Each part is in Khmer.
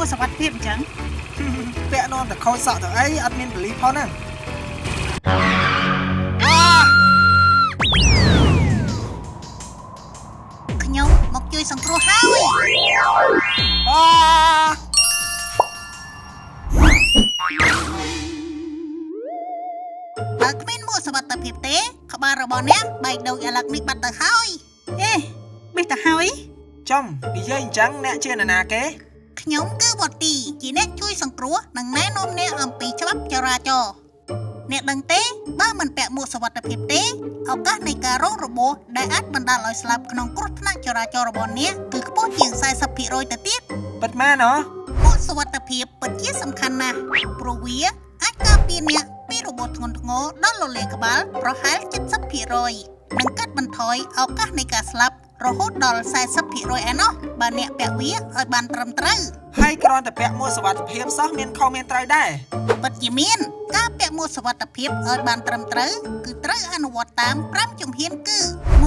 mua sắm vật phim chẳng ពាក់នំតែខូចសក់ទៅអីអត់មានបលីផងហ្នឹងខ្ញុំមកជួយសង្គ្រោះហើយ បើគ្មានមួកសុវត្ថិភាពទេក្បាលរបស់អ្នកបែកដូចអាឡឹកនេះបាត់ទៅហើយអេបេះទៅហើយ ចំនិយាយអញ្ចឹងអ្នកជានរណាគេ ខ្ញុំគឺវត្តទីជាអ្នកជួយសង្គ្រោះនិងណែនាំអ្នកអំពីច្បាប់ចរាចរណ៍អ្នកដឹងទេបើមិនពាក់មួកសុវត្ថិភាពទេឱកាសនៃការរងរបួសដែលអាចបណ្ដាលឲ្យស្លាប់ក្នុងគ្រោះថ្នាក់ចរាចរណ៍របស់អ្នកគឺខ្ពស់ជាង 40% ទៅទៀត ពិតមែនហ៎ មួកសុវត្ថិភាពពិតជាសំខាន់ណាស់ព្រោះវាអាចការពារអ្នកពីរបួសធ្ងន់ធ្ងរដល់លលាក្បាលប្រហែល 70% និងកាត់បន្ថយឱកាសនៃការស្លាប់រហូតដល់ 40% ឯណោះបើអ្នកពាក់វាឲ្យបានត្រឹមត្រូវ ហើយគ្រាន់តែពាក់មួកសុវត្ថិភាពសោះមានខុសមានត្រូវដែរ ពិតជាមានការពាក់មួកសុវត្ថិភាពឲ្យបានត្រឹមត្រូវគឺត្រូវអនុវត្តតាម 5 ជំហានគឺ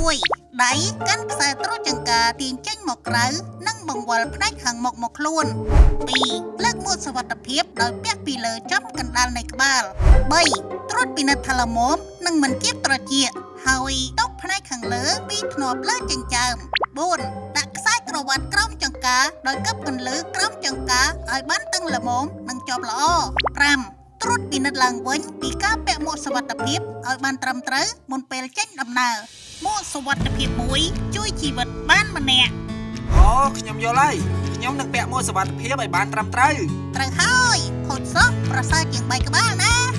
1. ដៃកាន់ខ្សែត្រួតចង្កាទាញចេញមកក្រៅនិងបង្វិលផ្នែកខាងមុខមកខ្លួន 2. លើកមួកសុវត្ថិភាពដោយពាក់ពីលើចំកណ្ដាលនៃក្បាល 3. ត្រួតពិនិត្យថាល្មមនិងមិនគៀបត្រចៀកហើយតុបផ្នែកខាងលើពីធ្នាប់លើចិញ្ចើម 4. ដាក់ខ្សែក្រវ៉ាត់ក្រោមចង្កាដោយគប់កន្លឺក្រោមចង្កាឲ្យបានតឹងល្មមនិងជាប់ល្អ 5. ត្រួតពិនិត្យឡើងវិញពីការពាក់មួកសុវត្ថិភាពឲ្យបានត្រឹមត្រូវមុនពេលចេញដំណើរមួកសុវត្ថិភាពមួយជួយជីវិតបានម្នាក់ អូខ្ញុំយល់ហើយខ្ញុំនឹងពាក់មួកសុវត្ថិភាពឲ្យបានត្រឹមត្រូវ ត្រូវហើយខូចសោះប្រសើរជាង3ក្បាលណា